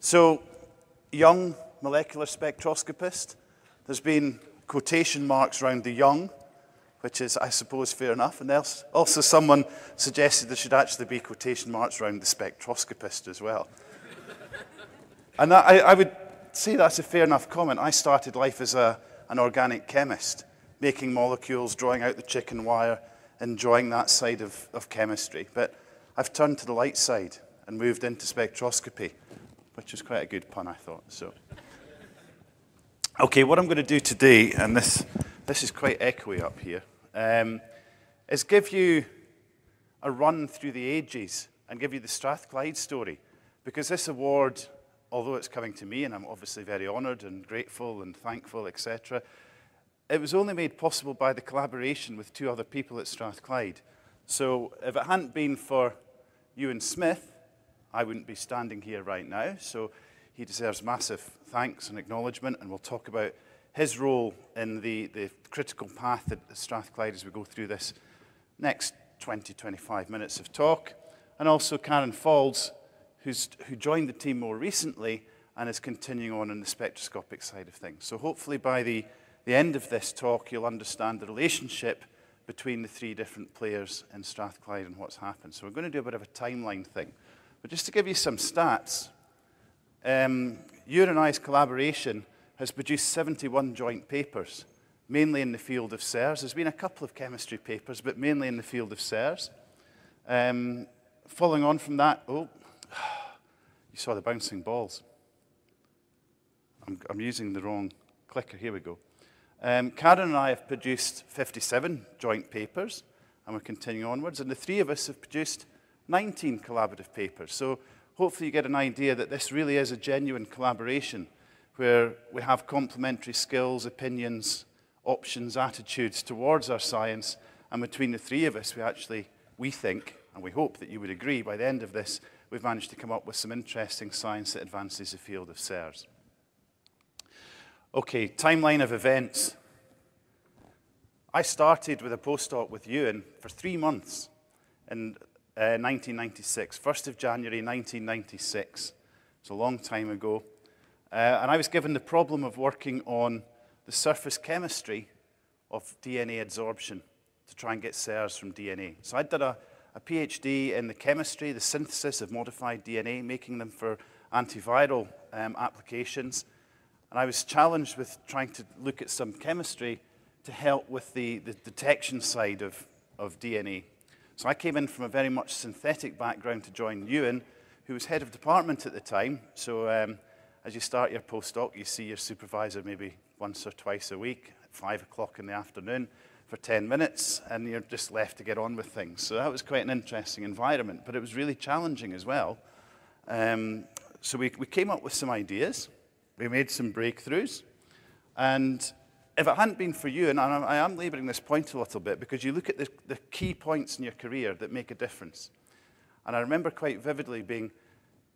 So, young molecular spectroscopist, there's been quotation marks around the young, which is, I suppose, fair enough. And also someone suggested there should actually be quotation marks around the spectroscopist as well. And I would say that's a fair enough comment. I started life as an organic chemist, making molecules, drawing out the chicken wire, enjoying that side of chemistry. But I've turned to the light side and moved into spectroscopy, which was quite a good pun, I thought. So, okay, what I'm going to do today, and this is quite echoey up here, is give you a run through the ages and give you the Strathclyde story. Because this award, although it's coming to me, and I'm obviously very honoured and grateful and thankful, etc., it was only made possible by the collaboration with two other people at Strathclyde. So if it hadn't been for Ewan Smith, I wouldn't be standing here right now. So he deserves massive thanks and acknowledgement, and we'll talk about his role in the critical path at Strathclyde as we go through this next 20, 25 minutes of talk. And also Karen Faulds, who joined the team more recently and is continuing on in the spectroscopic side of things. So hopefully by the end of this talk, you'll understand the relationship between the three different players in Strathclyde and what's happened. So we're going to do a bit of a timeline thing. But just to give you some stats, Ewan and I's collaboration has produced 71 joint papers, mainly in the field of SERS. There's been a couple of chemistry papers, but mainly in the field of SERS. Following on from that, you saw the bouncing balls. I'm using the wrong clicker. Here we go. Karen and I have produced 57 joint papers, and we're continuing onwards. And the three of us have produced 19 collaborative papers. So hopefully you get an idea that this really is a genuine collaboration where we have complementary skills, opinions, options, attitudes towards our science. And between the three of us, we think, and we hope that you would agree, by the end of this, we've managed to come up with some interesting science that advances the field of SERS. Okay, timeline of events. I started with a postdoc with Ewan for 3 months in 1996, 1st of January 1996. It's a long time ago. And I was given the problem of working on the surface chemistry of DNA adsorption to try and get SERS from DNA. So I did a PhD in the chemistry, the synthesis of modified DNA, making them for antiviral applications. And I was challenged with trying to look at some chemistry to help with the detection side of DNA. So I came in from a very much synthetic background to join Ewan, who was head of department at the time. So as you start your postdoc, you see your supervisor maybe once or twice a week at 5 o'clock in the afternoon for 10 minutes, and you're just left to get on with things. So that was quite an interesting environment, but it was really challenging as well. So we came up with some ideas. We made some breakthroughs. And if it hadn't been for you, and I am laboring this point a little bit, because you look at the key points in your career that make a difference. And I remember quite vividly being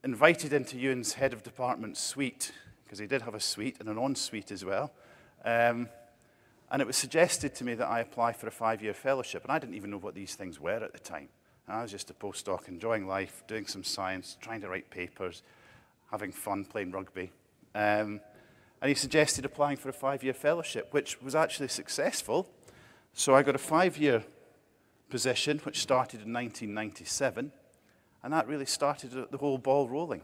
invited into Ewan's head of department suite, because he did have a suite and an en-suite as well. And it was suggested to me that I apply for a 5-year fellowship. And I didn't even know what these things were at the time. And I was just a postdoc, enjoying life, doing some science, trying to write papers, having fun, playing rugby. And he suggested applying for a 5-year fellowship, which was actually successful. So I got a 5-year position, which started in 1997, and that really started the whole ball rolling.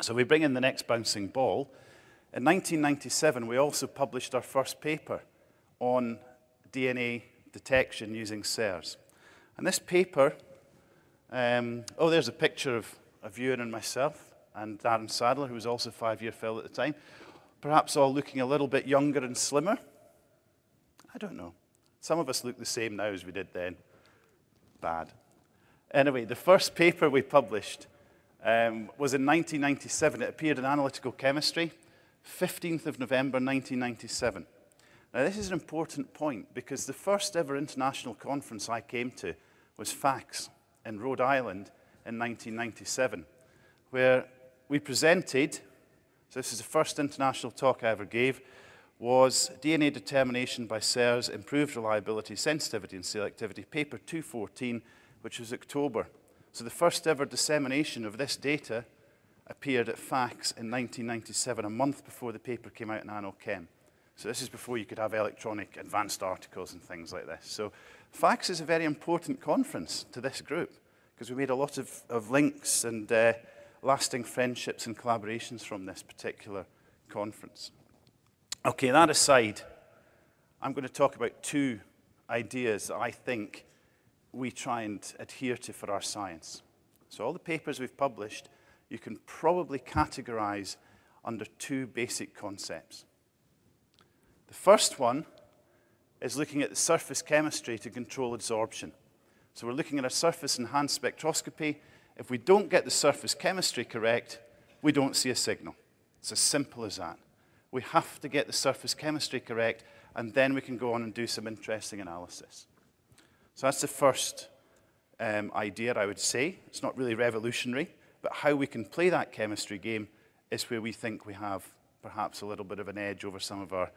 So we bring in the next bouncing ball. In 1997, we also published our first paper on DNA detection using SERS. And this paper, there's a picture of Ewan and myself, and Darren Sadler, who was also 5-year fellow at the time, perhaps all looking a little bit younger and slimmer. I don't know. Some of us look the same now as we did then. Bad. Anyway, the first paper we published was in 1997. It appeared in Analytical Chemistry, 15th of November, 1997. Now, this is an important point, because the first ever international conference I came to was FACS in Rhode Island in 1997, where we presented, so this is the first international talk I ever gave, was DNA determination by SERS, improved reliability, sensitivity, and selectivity, paper 214, which was October. So the first ever dissemination of this data appeared at FACS in 1997, a month before the paper came out in Annals Chem. So this is before you could have electronic advanced articles and things like this. So FACS is a very important conference to this group because we made a lot of links and lasting friendships and collaborations from this particular conference. Okay, that aside, I'm going to talk about two ideas that I think we try and adhere to for our science. So all the papers we've published, you can probably categorize under two basic concepts. The first one is looking at the surface chemistry to control adsorption. So we're looking at a surface-enhanced spectroscopy. If we don't get the surface chemistry correct, we don't see a signal. It's as simple as that. We have to get the surface chemistry correct, and then we can go on and do some interesting analysis. So that's the first idea, I would say. It's not really revolutionary, but how we can play that chemistry game is where we think we have perhaps a little bit of an edge over some of our,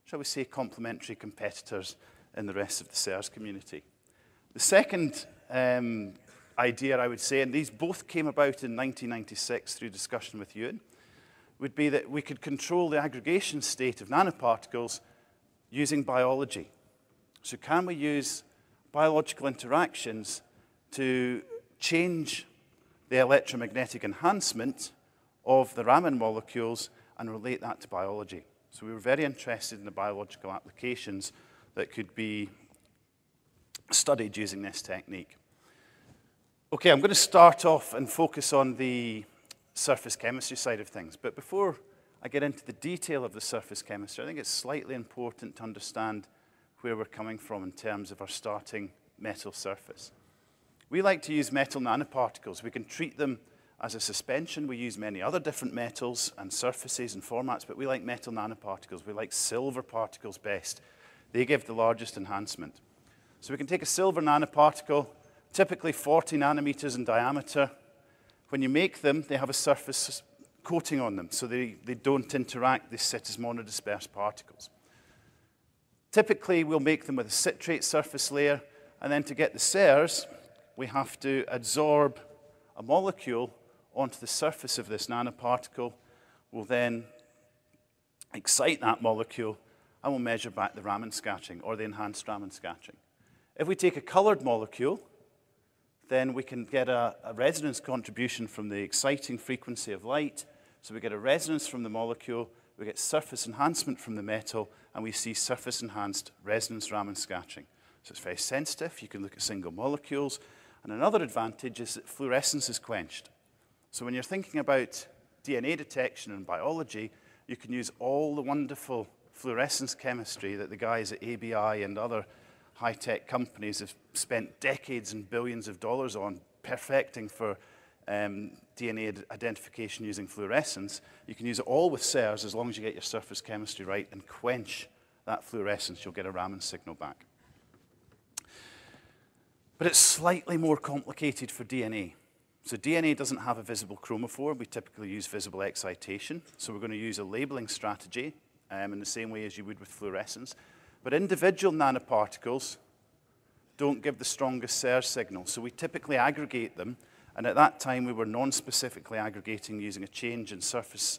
shall we say, complementary competitors in the rest of the SERS community. The second idea, I would say, and these both came about in 1996 through discussion with Ewan, would be that we could control the aggregation state of nanoparticles using biology. So can we use biological interactions to change the electromagnetic enhancement of the Raman molecules and relate that to biology? So we were very interested in the biological applications that could be studied using this technique. Okay, I'm going to start off and focus on the surface chemistry side of things. But before I get into the detail of the surface chemistry, I think it's slightly important to understand where we're coming from in terms of our starting metal surface. We like to use metal nanoparticles. We can treat them as a suspension. We use many other different metals and surfaces and formats, but we like metal nanoparticles. We like silver particles best. They give the largest enhancement. So we can take a silver nanoparticle, typically 40 nanometers in diameter. When you make them, they have a surface coating on them, so they don't interact. They sit as monodispersed particles. Typically, we'll make them with a citrate surface layer, and then to get the SERS, we have to adsorb a molecule onto the surface of this nanoparticle. We'll then excite that molecule, and we'll measure back the Raman scattering, or the enhanced Raman scattering. If we take a colored molecule, then we can get a resonance contribution from the exciting frequency of light. So we get a resonance from the molecule, we get surface enhancement from the metal, and we see surface-enhanced resonance Raman scattering. So it's very sensitive. You can look at single molecules. And another advantage is that fluorescence is quenched. So when you're thinking about DNA detection and biology, you can use all the wonderful fluorescence chemistry that the guys at ABI and other high-tech companies have spent decades and billions of dollars on perfecting for DNA identification using fluorescence. You can use it all with SERS as long as you get your surface chemistry right and quench that fluorescence. You'll get a Raman signal back. But it's slightly more complicated for DNA. So DNA doesn't have a visible chromophore. We typically use visible excitation. So we're going to use a labeling strategy in the same way as you would with fluorescence. But individual nanoparticles don't give the strongest SERS signal. So we typically aggregate them. And at that time, we were non-specifically aggregating using a change in surface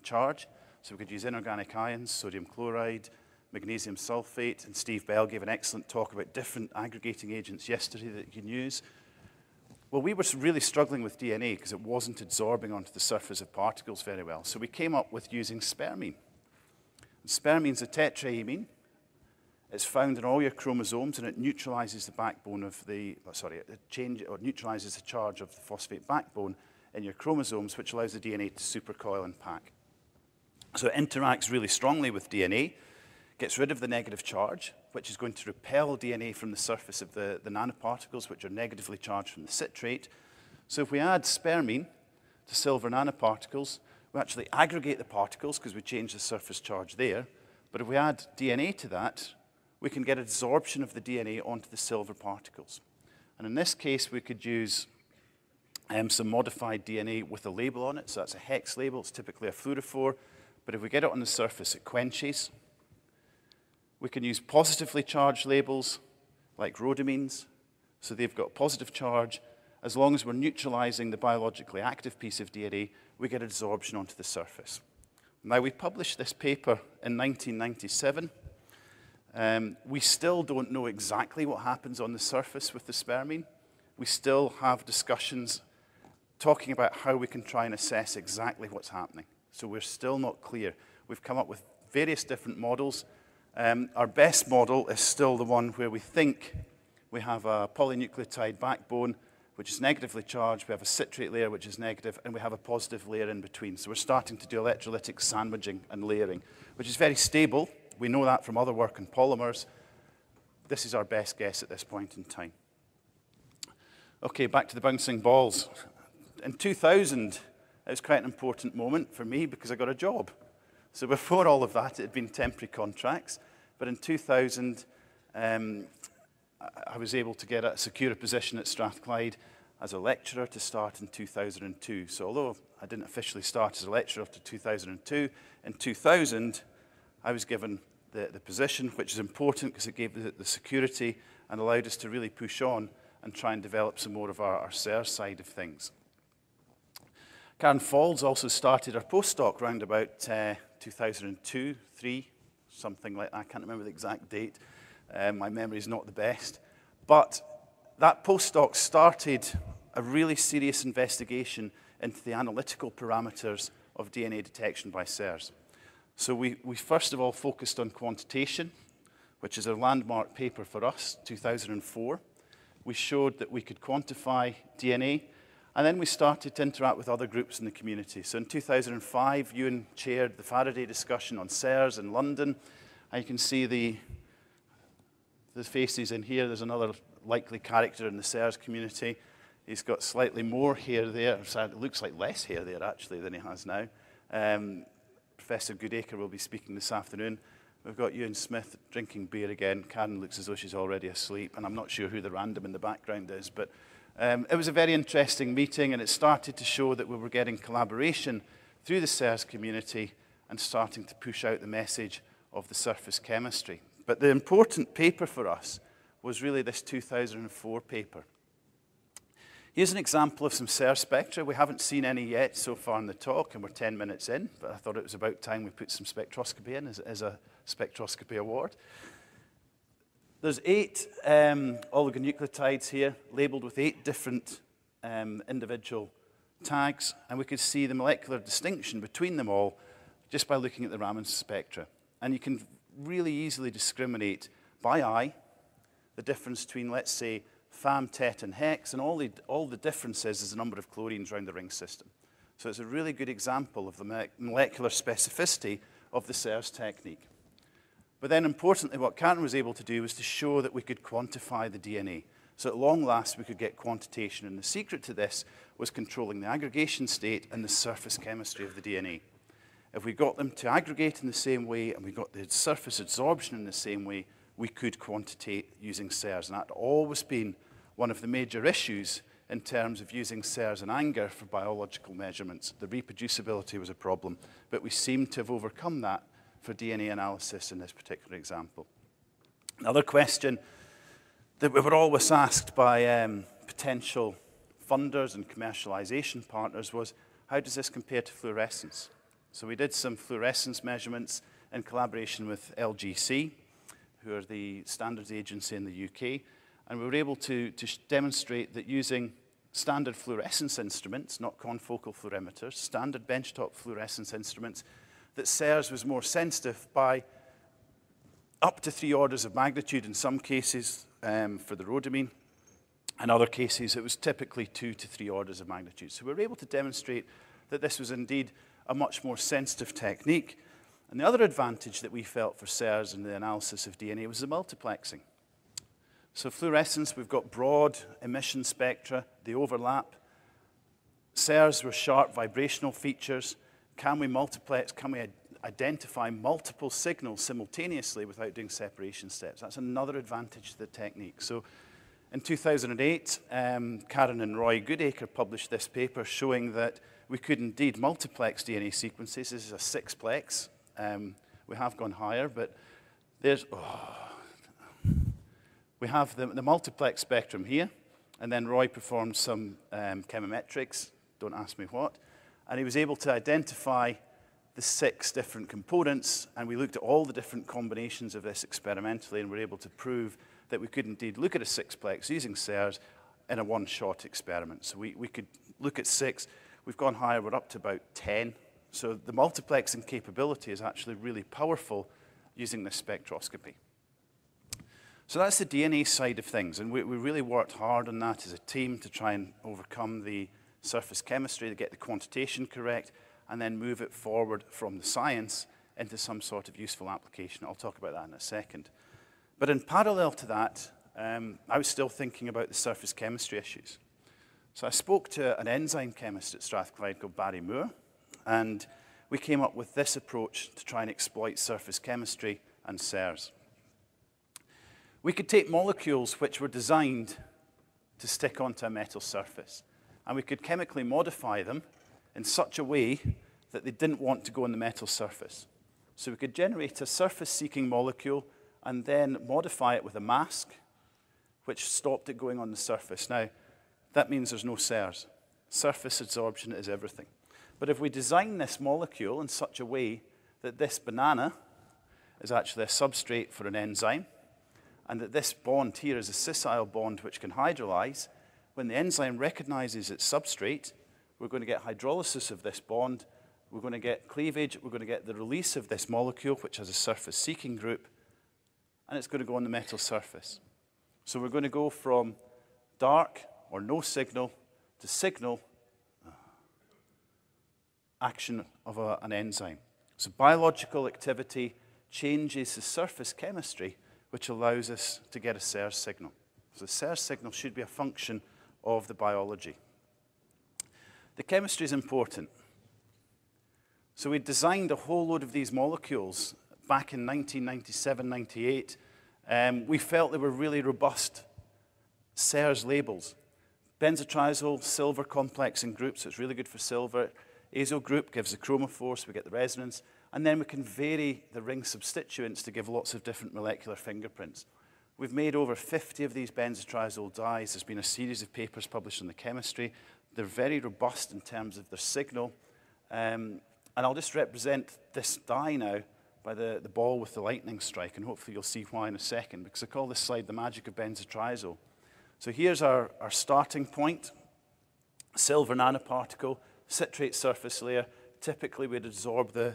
charge. So we could use inorganic ions, sodium chloride, magnesium sulfate. And Steve Bell gave an excellent talk about different aggregating agents yesterday that you can use. Well, we were really struggling with DNA because it wasn't adsorbing onto the surface of particles very well. So we came up with using spermine. And spermine's a tetraamine. It's found in all your chromosomes, and it neutralizes the backbone of the, neutralizes the charge of the phosphate backbone in your chromosomes, which allows the DNA to supercoil and pack. So it interacts really strongly with DNA, gets rid of the negative charge, which is going to repel DNA from the surface of the nanoparticles, which are negatively charged from the citrate. So if we add spermine to silver nanoparticles, we actually aggregate the particles because we change the surface charge there. But if we add DNA to that, we can get adsorption of the DNA onto the silver particles. And in this case, we could use some modified DNA with a label on it. So that's a hex label. It's typically a fluorophore. But if we get it on the surface, it quenches. We can use positively charged labels like rhodamines. So they've got a positive charge, as long as we're neutralizing the biologically active piece of DNA, we get adsorption onto the surface. Now, we published this paper in 1997. We still don't know exactly what happens on the surface with the spermine. We still have discussions talking about how we can try and assess exactly what's happening. So we're still not clear. We've come up with various different models. Our best model is still the one where we think we have a polynucleotide backbone, which is negatively charged. We have a citrate layer, which is negative, and we have a positive layer in between. So we're starting to do electrolytic sandwiching and layering, which is very stable. We know that from other work in polymers. This is our best guess at this point in time. Okay, back to the bouncing balls. In 2000, it was quite an important moment for me because I got a job. So before all of that, it had been temporary contracts. But in 2000, I was able to secure a position at Strathclyde as a lecturer to start in 2002. So although I didn't officially start as a lecturer up to 2002, in 2000, I was given the position, which is important because it gave the security and allowed us to really push on and try and develop some more of our SERS side of things. Karen Falls also started her postdoc round about 2002, 3, something like that. I can't remember the exact date. My memory is not the best. But that postdoc started a really serious investigation into the analytical parameters of DNA detection by SERS. So we first of all focused on quantitation, which is a landmark paper for us, 2004. We showed that we could quantify DNA, and then we started to interact with other groups in the community. So in 2005, Ewan chaired the Faraday discussion on SERS in London, and you can see the faces in here. There's another likely character in the SERS community. He's got slightly more hair there. It looks like less hair there, actually, than he has now. Professor Goodacre will be speaking this afternoon. We've got Ewan Smith drinking beer again. Karen looks as though she's already asleep, and I'm not sure who the random in the background is. But it was a very interesting meeting, and it started to show that we were getting collaboration through the SERS community and starting to push out the message of the surface chemistry. But the important paper for us was really this 2004 paper. Here's an example of some SERS spectra. We haven't seen any yet so far in the talk, and we're 10 minutes in, but I thought it was about time we put some spectroscopy in as a spectroscopy award. There's 8 oligonucleotides here, labeled with 8 different individual tags, and we could see the molecular distinction between them all just by looking at the Raman spectra. And you can really easily discriminate by eye the difference between, let's say, FAM, TET, and HEX, and all the differences is the number of chlorines around the ring system. So it's a really good example of the molecular specificity of the SERS technique. But then importantly, what Karen was able to do was to show that we could quantify the DNA. So at long last, we could get quantitation, and the secret to this was controlling the aggregation state and the surface chemistry of the DNA. If we got them to aggregate in the same way and we got the surface adsorption in the same way, we could quantitate using SERS. And that had always been one of the major issues in terms of using SERS and Anger for biological measurements. The reproducibility was a problem, but we seem to have overcome that for DNA analysis in this particular example. Another question that we were always asked by potential funders and commercialization partners was, how does this compare to fluorescence? So we did some fluorescence measurements in collaboration with LGC, who are the standards agency in the UK, and we were able to demonstrate that using standard fluorescence instruments, not confocal fluorimeters, standard benchtop fluorescence instruments, that SERS was more sensitive by up to 3 orders of magnitude in some cases for the rhodamine. In other cases, it was typically 2 to 3 orders of magnitude. So we were able to demonstrate that this was indeed a much more sensitive technique. And the other advantage that we felt for SERS in the analysis of DNA was the multiplexing. So fluorescence, we've got broad emission spectra, they overlap. SERS were sharp vibrational features. Can we multiplex, can we identify multiple signals simultaneously without doing separation steps? That's another advantage to the technique. So in 2008, Karen and Roy Goodacre published this paper showing that we could indeed multiplex DNA sequences. This is a 6-plex. We have gone higher, but we have the multiplex spectrum here, And then Roy performed some chemometrics, don't ask me what, and he was able to identify the 6 different components, and we looked at all the different combinations of this experimentally, and were able to prove that we could indeed look at a 6-plex using SERS in a one-shot experiment. So we could look at 6. We've gone higher, we're up to about 10. So the multiplexing capability is actually really powerful using this spectroscopy. So that's the DNA side of things, and we really worked hard on that as a team to try and overcome the surface chemistry, to get the quantitation correct, and then move it forward from the science into some sort of useful application. I'll talk about that in a second. But in parallel to that, I was still thinking about the surface chemistry issues. So I spoke to an enzyme chemist at Strathclyde called Barry Moore, and we came up with this approach to try and exploit surface chemistry and SERS. We could take molecules which were designed to stick onto a metal surface, and we could chemically modify them in such a way that they didn't want to go on the metal surface. So we could generate a surface-seeking molecule and then modify it with a mask which stopped it going on the surface. Now, that means there's no SERS. Surface adsorption is everything. But if we design this molecule in such a way that this banana is actually a substrate for an enzyme, and that this bond here is a sessile bond which can hydrolyze, when the enzyme recognizes its substrate, we're going to get hydrolysis of this bond, we're going to get cleavage, we're going to get the release of this molecule, which has a surface-seeking group, and it's going to go on the metal surface. So we're going to go from dark or no signal to signal action of an enzyme. So biological activity changes the surface chemistry, which allows us to get a SERS signal. So the SERS signal should be a function of the biology. The chemistry is important. So we designed a whole load of these molecules back in 1997, 98. We felt they were really robust SERS labels. Benzotriazole, silver complex in groups, so it's really good for silver. Azo group gives the chromophore, so we get the resonance. And then we can vary the ring substituents to give lots of different molecular fingerprints. We've made over 50 of these benzotriazole dyes. There's been a series of papers published on the chemistry. They're very robust in terms of their signal. And I'll just represent this dye now by the ball with the lightning strike, and hopefully you'll see why in a second, because I call this slide the magic of benzotriazole. So here's our starting point, silver nanoparticle, citrate surface layer. Typically we'd absorb the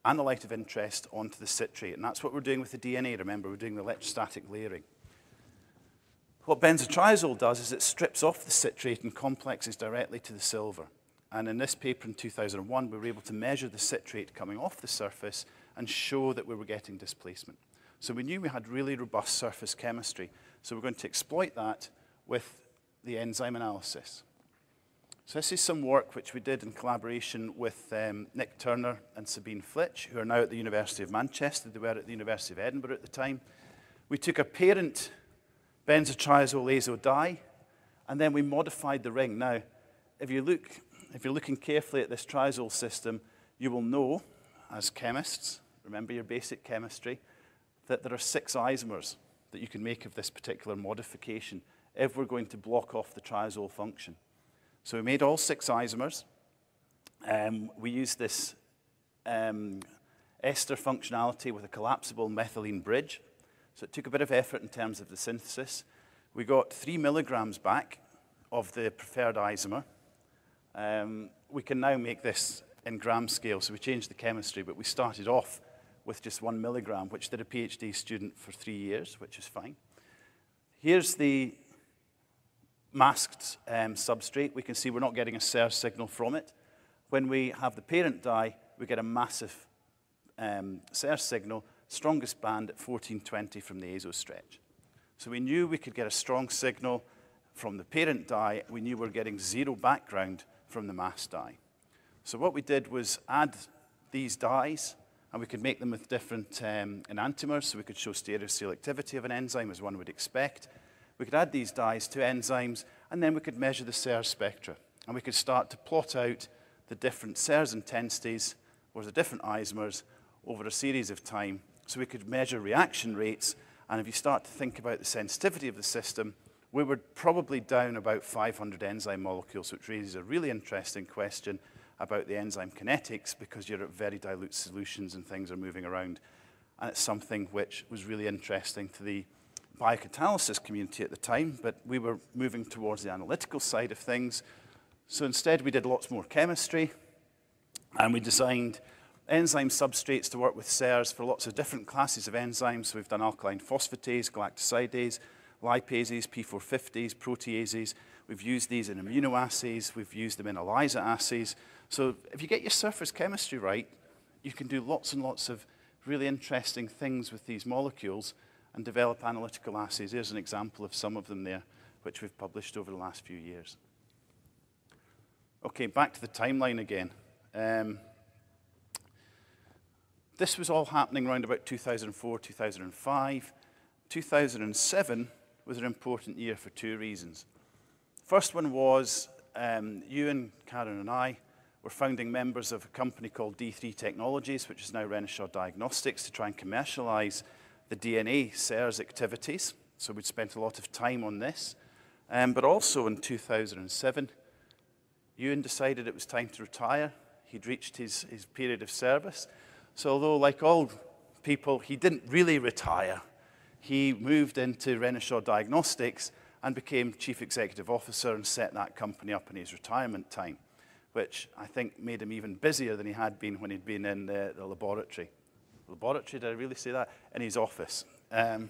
analyte of interest onto the citrate, and that's what we're doing with the DNA. Remember, we're doing the electrostatic layering. What benzotriazole does is it strips off the citrate and complexes directly to the silver. And in this paper in 2001, we were able to measure the citrate coming off the surface and show that we were getting displacement. So we knew we had really robust surface chemistry. So we're going to exploit that with the enzyme analysis. So this is some work which we did in collaboration with Nick Turner and Sabine Flitch, who are now at the University of Manchester. They were at the University of Edinburgh at the time. We took a parent benzotriazole azo dye, and then we modified the ring. Now, if you're looking carefully at this triazole system, you will know, as chemists, remember your basic chemistry, that there are 6 isomers that you can make of this particular modification if we're going to block off the triazole function. So we made all 6 isomers. We used this ester functionality with a collapsible methylene bridge. So it took a bit of effort in terms of the synthesis. We got 3 milligrams back of the preferred isomer. We can now make this in gram scale, so we changed the chemistry, but we started off with just 1 milligram, which did a PhD student for 3 years, which is fine. Here's the masked substrate. We can see we're not getting a SERS signal from it. When we have the parent dye, we get a massive SERS signal, strongest band at 1420 from the azo stretch. So we knew we could get a strong signal from the parent dye. We knew we were getting 0 background from the masked dye. So what we did was add these dyes, and we could make them with different enantiomers, so we could show stereoselectivity of an enzyme, as one would expect. We could add these dyes to enzymes, and then we could measure the SERS spectra. And we could start to plot out the different SERS intensities, or the different isomers, over a series of time, so we could measure reaction rates. And if you start to think about the sensitivity of the system, we were probably down about 500 enzyme molecules, which raises a really interesting question about the enzyme kinetics, because you're at very dilute solutions and things are moving around. And it's something which was really interesting to the biocatalysis community at the time, but we were moving towards the analytical side of things. So instead, we did lots more chemistry, and we designed enzyme substrates to work with CERs for lots of different classes of enzymes. So we've done alkaline phosphatase, galactosidase, lipases, P450s, proteases. We've used these in immunoassays. We've used them in ELISA assays. So if you get your surface chemistry right, you can do lots and lots of really interesting things with these molecules and develop analytical assays. Here's an example of some of them there, which we've published over the last few years. Okay, back to the timeline again. This was all happening around about 2004, 2005. 2007 was an important year for two reasons. First one was Ewan, Karen, and I were founding members of a company called D3 Technologies, which is now Renishaw Diagnostics, to try and commercialize the DNA CERS activities. So we'd spent a lot of time on this. But also in 2007, Ewan decided it was time to retire. He'd reached his period of service. So although, like all people, he didn't really retire, he moved into Renishaw Diagnostics and became Chief Executive Officer and set that company up in his retirement time, which I think made him even busier than he had been when he'd been in the laboratory. Laboratory, did I really say that? In his office. I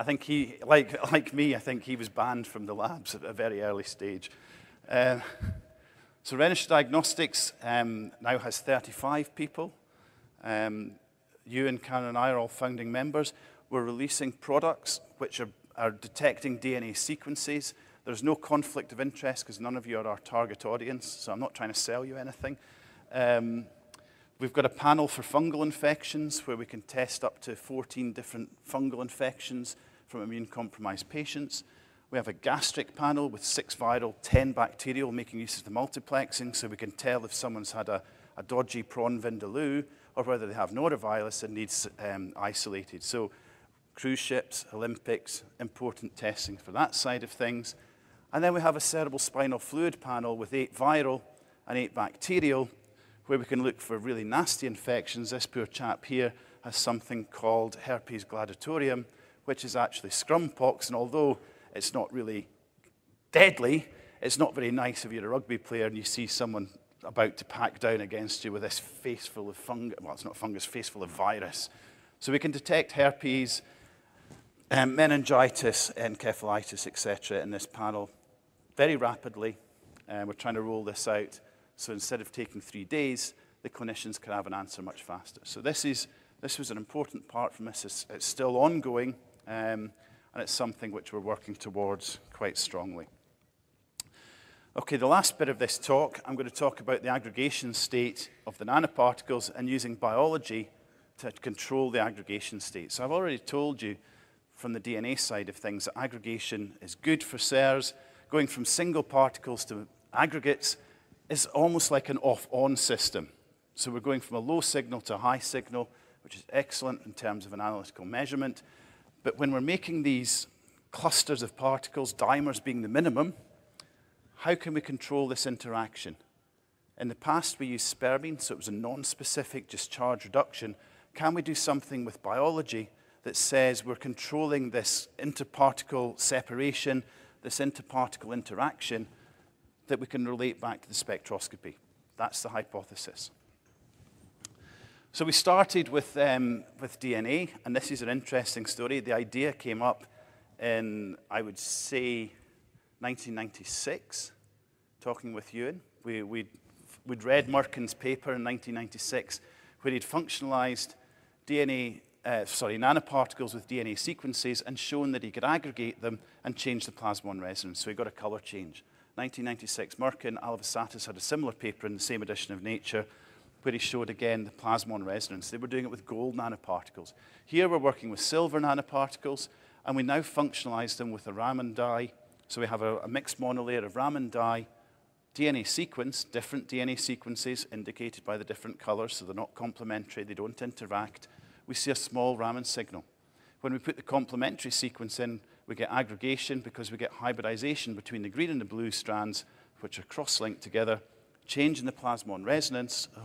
think he, like me, I think he was banned from the labs at a very early stage. So Renishaw Diagnostics now has 35 people. Ewan, Karen, and I are all founding members. We're releasing products which are detecting DNA sequences. There's no conflict of interest because none of you are our target audience, so I'm not trying to sell you anything. We've got a panel for fungal infections where we can test up to 14 different fungal infections from immune-compromised patients. We have a gastric panel with 6 viral, 10 bacterial, making use of the multiplexing, so we can tell if someone's had a dodgy prawn vindaloo or whether they have norovirus and needs isolated. So cruise ships, Olympics, important testing for that side of things. And then we have a cerebral spinal fluid panel with 8 viral and 8 bacterial, where we can look for really nasty infections. This poor chap here has something called herpes gladiatorium, which is actually scrumpox, and although it's not really deadly, it's not very nice if you're a rugby player and you see someone about to pack down against you with this face full of fungus, well, it's not fungus, face full of virus. So we can detect herpes, meningitis, encephalitis, etc. in this panel very rapidly. We're trying to roll this out, so instead of taking 3 days, the clinicians can have an answer much faster. So this was an important part from this. It's still ongoing, and it's something which we're working towards quite strongly. Okay, the last bit of this talk, I'm going to talk about the aggregation state of the nanoparticles and using biology to control the aggregation state. So I've already told you from the DNA side of things that aggregation is good for CERS. Going from single particles to aggregates is almost like an off-on system. So we're going from a low signal to a high signal, which is excellent in terms of an analytical measurement. But when we're making these clusters of particles, dimers being the minimum, how can we control this interaction? In the past, we used spermine, so it was a non-specific, just charge reduction. Can we do something with biology that says we're controlling this interparticle separation, this interparticle interaction, that we can relate back to the spectroscopy? That's the hypothesis. So we started with DNA, and this is an interesting story. The idea came up in, I would say, 1996, talking with Ewan. We'd read Merkin's paper in 1996, where he'd functionalized nanoparticles with DNA sequences and shown that he could aggregate them and change the plasmon resonance. So he got a color change. 1996, Merkin, Alvasatis had a similar paper in the same edition of Nature, where he showed again the plasmon resonance. They were doing it with gold nanoparticles. Here we're working with silver nanoparticles, and we now functionalize them with a Raman dye. So we have a mixed monolayer of Raman dye, DNA sequence, different DNA sequences indicated by the different colors, so they're not complementary, they don't interact. We see a small Raman signal. When we put the complementary sequence in, We get aggregation because we get hybridization between the green and the blue strands, which are cross-linked together, change in the plasmon resonance. Oh,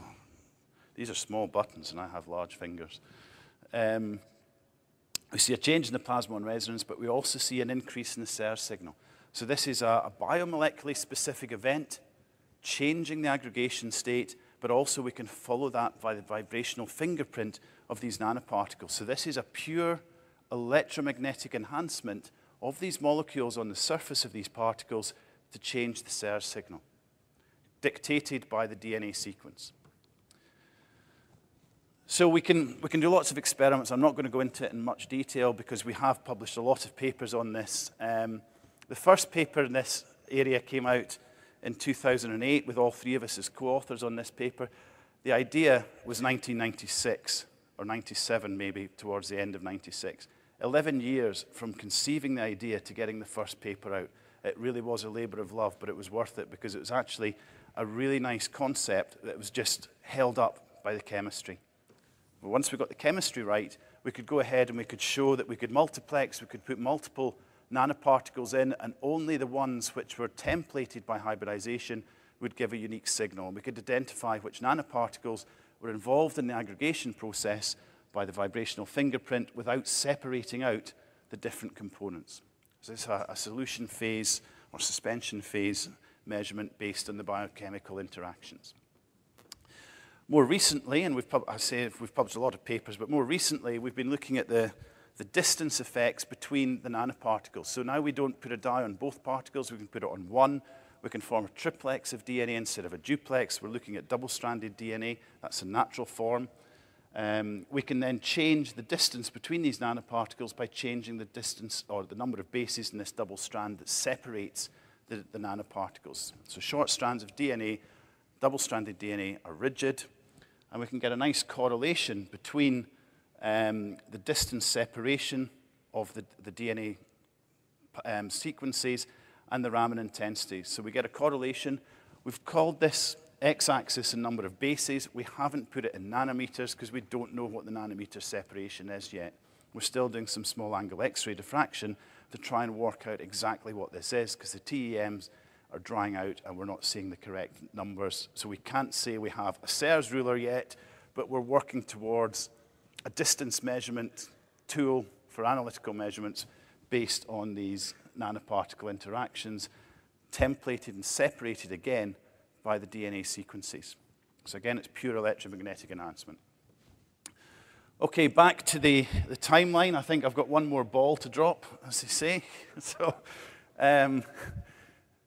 these are small buttons, and I have large fingers. We see a change in the plasmon resonance, but we also see an increase in the SERS signal. So this is a biomolecularly specific event, changing the aggregation state, but also we can follow that by the vibrational fingerprint of these nanoparticles. So this is a pure electromagnetic enhancement of these molecules on the surface of these particles to change the SERS signal, dictated by the DNA sequence. So we can do lots of experiments. I'm not going to go into it in much detail because we have published a lot of papers on this. The first paper in this area came out in 2008 with all three of us as co-authors on this paper. The idea was 1996, or 97 maybe, towards the end of 96. 11 years from conceiving the idea to getting the first paper out. It really was a labor of love, but it was worth it because it was actually a really nice concept that was just held up by the chemistry. But once we got the chemistry right, we could go ahead and we could show that we could multiplex, we could put multiple nanoparticles in, and only the ones which were templated by hybridization would give a unique signal. We could identify which nanoparticles were involved in the aggregation process by the vibrational fingerprint without separating out the different components. So this is a solution phase or suspension phase measurement based on the biochemical interactions. More recently, and we've published a lot of papers, but more recently we've been looking at the distance effects between the nanoparticles. So now we don't put a dye on both particles, we can put it on one. We can form a triplex of DNA instead of a duplex. We're looking at double-stranded DNA. That's a natural form. We can then change the distance between these nanoparticles by changing the distance or the number of bases in this double strand that separates the nanoparticles. So short strands of DNA, double-stranded DNA are rigid, and we can get a nice correlation between the distance separation of the DNA sequences and the Raman intensity. So we get a correlation. We've called this x-axis a number of bases. We haven't put it in nanometers because we don't know what the nanometer separation is yet. We're still doing some small angle X-ray diffraction to try and work out exactly what this is because the TEMs are drying out and we're not seeing the correct numbers. So we can't say we have a SERS ruler yet, but we're working towards a distance measurement tool for analytical measurements based on these nanoparticle interactions, templated and separated again by the DNA sequences. So again, it's pure electromagnetic enhancement. Okay, back to the timeline. I think I've got one more ball to drop, as they say. So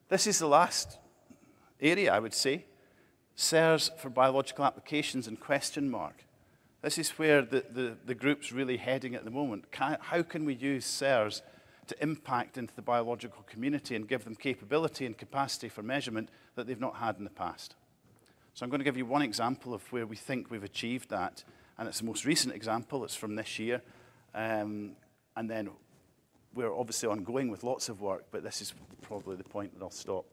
this is the last area, I would say. SERS for biological applications and question mark. This is where the group's really heading at the moment. How can we use SERS to impact into the biological community and give them capability and capacity for measurement that they've not had in the past? So I'm going to give you one example of where we think we've achieved that, and it's the most recent example. It's from this year, and then we're obviously ongoing with lots of work, but this is probably the point that I'll stop.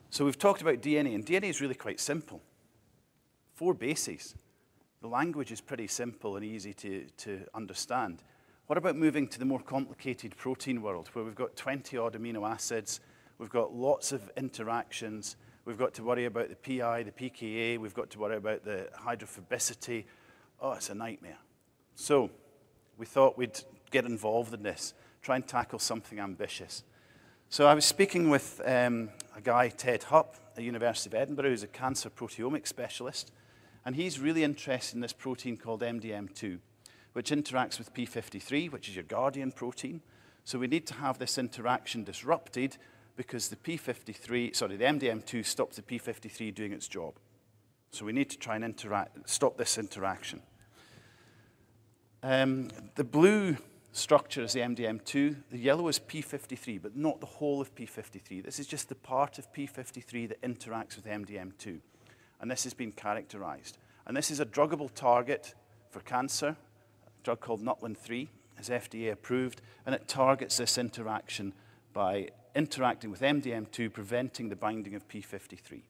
So we've talked about DNA, and DNA is really quite simple. 4 bases. The language is pretty simple and easy to understand. What about moving to the more complicated protein world, where we've got 20-odd amino acids, we've got lots of interactions, we've got to worry about the PI, the pKa, we've got to worry about the hydrophobicity. Oh, it's a nightmare. So we thought we'd get involved in this, try and tackle something ambitious. So I was speaking with a guy, Ted Hupp, at the University of Edinburgh, who's a cancer proteomics specialist, and he's really interested in this protein called MDM2, which interacts with P53, which is your guardian protein. So we need to have this interaction disrupted because the MDM2 stops the P53 doing its job. So we need to try and stop this interaction. The blue structure is the MDM2. The yellow is P53, but not the whole of P53. This is just the part of P53 that interacts with MDM2. And this has been characterized. And this is a druggable target for cancer. A drug called Nutlin-3 is FDA approved, and it targets this interaction by interacting with MDM2, preventing the binding of P53.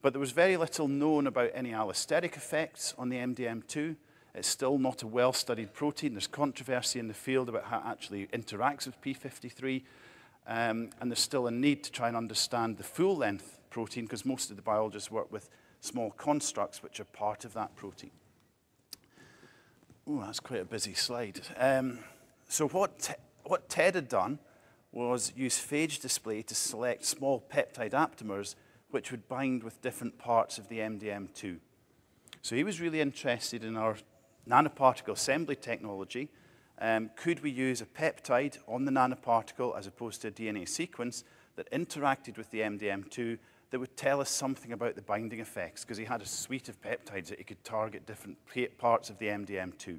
But there was very little known about any allosteric effects on the MDM2. It's still not a well-studied protein. There's controversy in the field about how it actually interacts with p53, and there's still a need to try and understand the full-length protein, because most of the biologists work with small constructs which are part of that protein. Oh, that's quite a busy slide. So what Ted had done was use phage display to select small peptide aptamers which would bind with different parts of the MDM2. So he was really interested in our nanoparticle assembly technology. Could we use a peptide on the nanoparticle as opposed to a DNA sequence that interacted with the MDM2 that would tell us something about the binding effects, because he had a suite of peptides that he could target different parts of the MDM2.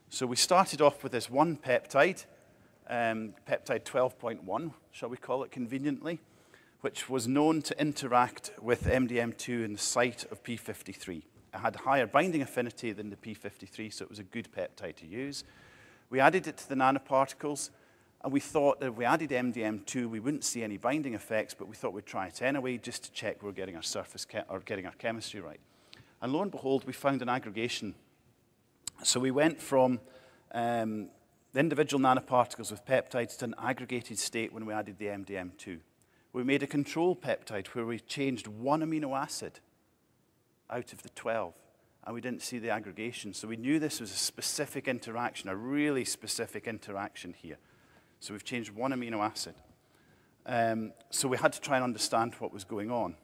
So we started off with this one peptide, peptide 12.1, shall we call it conveniently, which was known to interact with MDM2 in the site of p53. It had higher binding affinity than the p53, so it was a good peptide to use. We added it to the nanoparticles, and we thought that if we added MDM2, we wouldn't see any binding effects, but we thought we'd try it anyway, just to check we're getting our getting our chemistry right. And lo and behold, we found an aggregation. So we went from the individual nanoparticles with peptides to an aggregated state when we added the MDM2. We made a control peptide where we changed one amino acid out of the 12, and we didn't see the aggregation. So we knew this was a specific interaction, a really specific interaction here. So we've changed one amino acid. So we had to try and understand what was going on.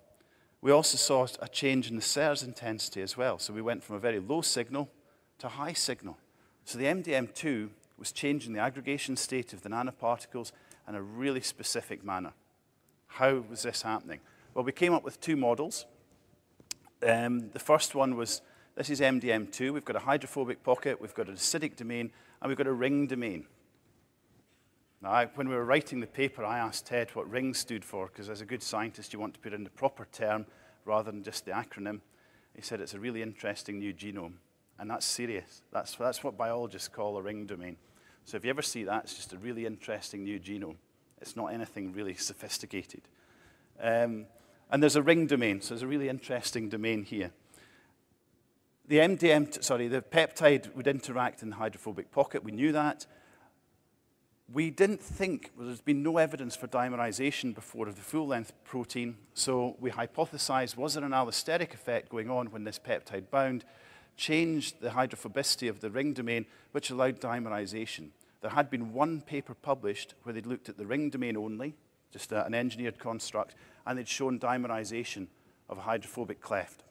We also saw a change in the SERS intensity as well. So we went from a very low signal to a high signal. So the MDM2 was changing the aggregation state of the nanoparticles in a really specific manner. How was this happening? Well, we came up with two models. The first one was, this is MDM2. We've got a hydrophobic pocket, we've got an acidic domain, and we've got a ring domain. Now, when we were writing the paper, I asked Ted what ring stood for, because as a good scientist, you want to put in the proper term rather than just the acronym. He said it's a really interesting new genome, and that's serious. That's what biologists call a ring domain. So if you ever see that, it's just a really interesting new genome. It's not anything really sophisticated. And there's a ring domain, so there's a really interesting domain here. The peptide would interact in the hydrophobic pocket. We knew that. We didn't think, well, there's been no evidence for dimerization before of the full-length protein, so we hypothesized, was there an allosteric effect going on when this peptide bound, changed the hydrophobicity of the ring domain, which allowed dimerization. There had been one paper published where they'd looked at the ring domain only, just an engineered construct, and they'd shown dimerization of a hydrophobic cleft.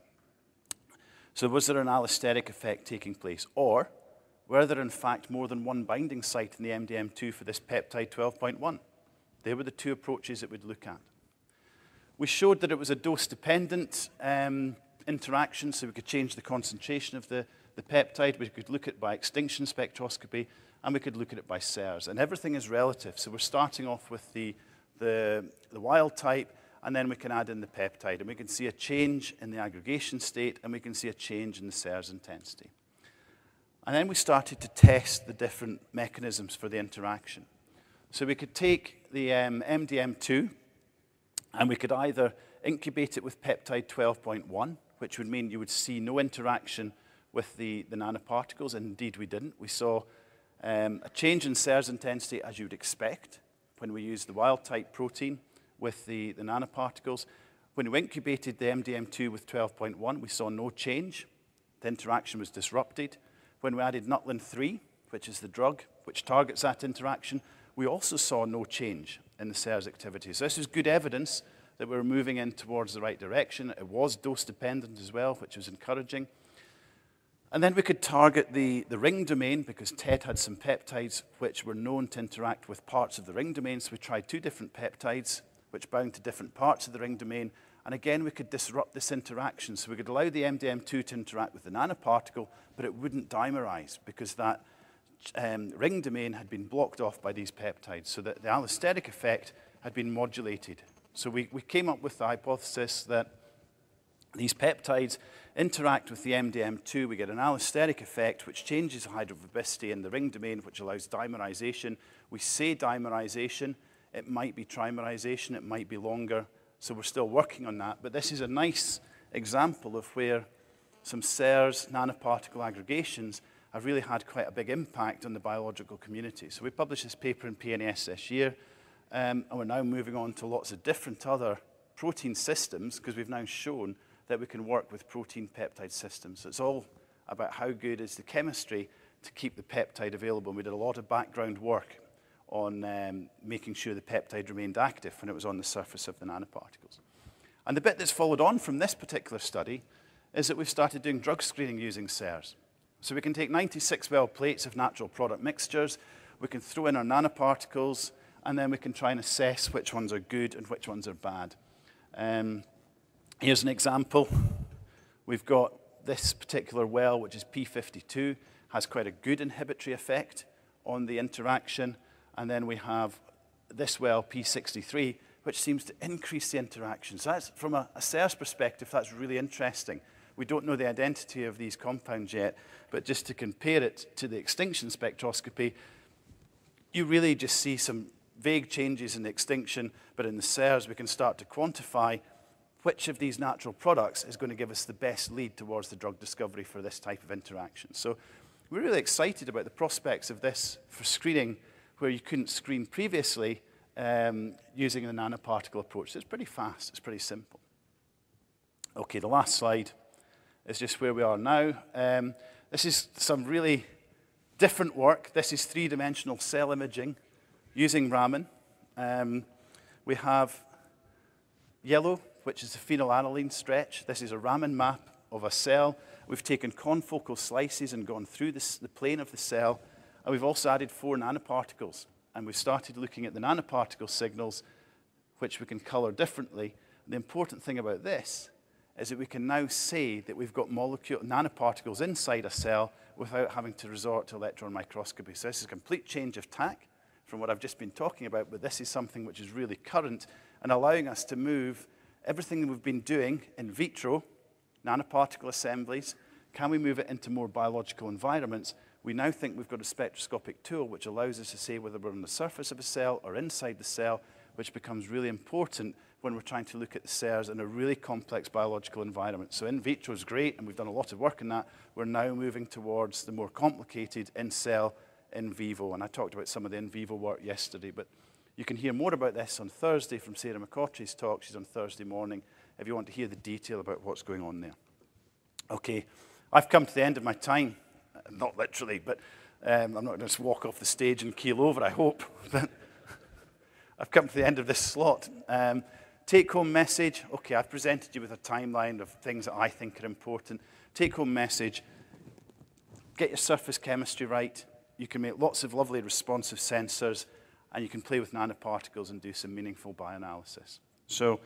So was there an allosteric effect taking place? Or were there, in fact, more than one binding site in the MDM2 for this peptide 12.1? They were the two approaches it would look at. We showed that it was a dose-dependent interaction, so we could change the concentration of the peptide. We could look at it by extinction spectroscopy, and we could look at it by SERS. And everything is relative, so we're starting off with the wild type, and then we can add in the peptide, and we can see a change in the aggregation state, and we can see a change in the SERS intensity. And then we started to test the different mechanisms for the interaction. So we could take the MDM2, and we could either incubate it with peptide 12.1, which would mean you would see no interaction with the nanoparticles, and indeed we didn't. We saw a change in SERS intensity, as you'd expect, when we used the wild-type protein with the nanoparticles. When we incubated the MDM2 with 12.1, we saw no change. The interaction was disrupted. When we added Nutlin-3, which is the drug which targets that interaction, we also saw no change in the SERS activity. So this is good evidence that we were moving in towards the right direction. It was dose-dependent as well, which was encouraging. And then we could target the ring domain, because Ted had some peptides which were known to interact with parts of the ring domain. So we tried two different peptides which bound to different parts of the ring domain. And again, we could disrupt this interaction. So we could allow the MDM2 to interact with the nanoparticle, but it wouldn't dimerize, because that ring domain had been blocked off by these peptides, so that the allosteric effect had been modulated. So we came up with the hypothesis that these peptides interact with the MDM2. We get an allosteric effect, which changes the hydrophobicity in the ring domain, which allows dimerization. We say dimerization. It might be trimerization. It might be longer. So we're still working on that. But this is a nice example of where some CERS nanoparticle aggregations have really had quite a big impact on the biological community. So we published this paper in PNAS this year, and we're now moving on to lots of different other protein systems, because we've now shown that we can work with protein peptide systems. So it's all about how good is the chemistry to keep the peptide available. And we did a lot of background work on making sure the peptide remained active when it was on the surface of the nanoparticles. And the bit that's followed on from this particular study is that we've started doing drug screening using CERS. So we can take 96-well plates of natural product mixtures, we can throw in our nanoparticles, and then we can try and assess which ones are good and which ones are bad. Here's an example. We've got this particular well, which is P52, has quite a good inhibitory effect on the interaction. And then we have this well, P63, which seems to increase the interaction. So that's, from a CERS perspective, that's really interesting. We don't know the identity of these compounds yet, but just to compare it to the extinction spectroscopy, you really just see some vague changes in the extinction, but in the CERS we can start to quantify which of these natural products is going to give us the best lead towards the drug discovery for this type of interaction. So we're really excited about the prospects of this for screening where you couldn't screen previously using the nanoparticle approach. It's pretty fast, it's pretty simple. Okay, the last slide is just where we are now. This is some really different work. This is three-dimensional cell imaging using Raman. We have yellow, which is the phenylalanine stretch. This is a Raman map of a cell. We've taken confocal slices and gone through the plane of the cell, and we've also added 4 nanoparticles. And we've started looking at the nanoparticle signals, which we can color differently. The important thing about this is that we can now say that we've got nanoparticles inside a cell without having to resort to electron microscopy. So this is a complete change of tack from what I've just been talking about, but this is something which is really current and allowing us to move everything that we've been doing in vitro, nanoparticle assemblies. Can we move it into more biological environments? We now think we've got a spectroscopic tool which allows us to say whether we're on the surface of a cell or inside the cell, which becomes really important when we're trying to look at the CERS in a really complex biological environment. So in vitro is great, and we've done a lot of work on that. We're now moving towards the more complicated in-cell, in vivo, and I talked about some of the in vivo work yesterday, but you can hear more about this on Thursday from Sarah McCautry's talk. She's on Thursday morning, if you want to hear the detail about what's going on there. Okay, I've come to the end of my time. Not literally, but I'm not going to just walk off the stage and keel over, I hope. But I've come to the end of this slot. Take-home message. Okay, I've presented you with a timeline of things that I think are important. Take-home message. Get your surface chemistry right. You can make lots of lovely responsive sensors, and you can play with nanoparticles and do some meaningful bioanalysis. So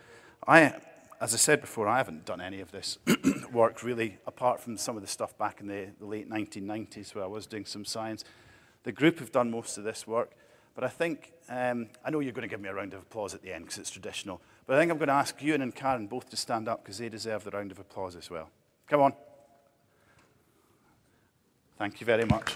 as I said before, I haven't done any of this work really, apart from some of the stuff back in the late 1990s where I was doing some science. The group have done most of this work, but I think, I know you're going to give me a round of applause at the end because it's traditional, but I think I'm going to ask Ewan and Karen both to stand up because they deserve the round of applause as well. Come on. Thank you very much.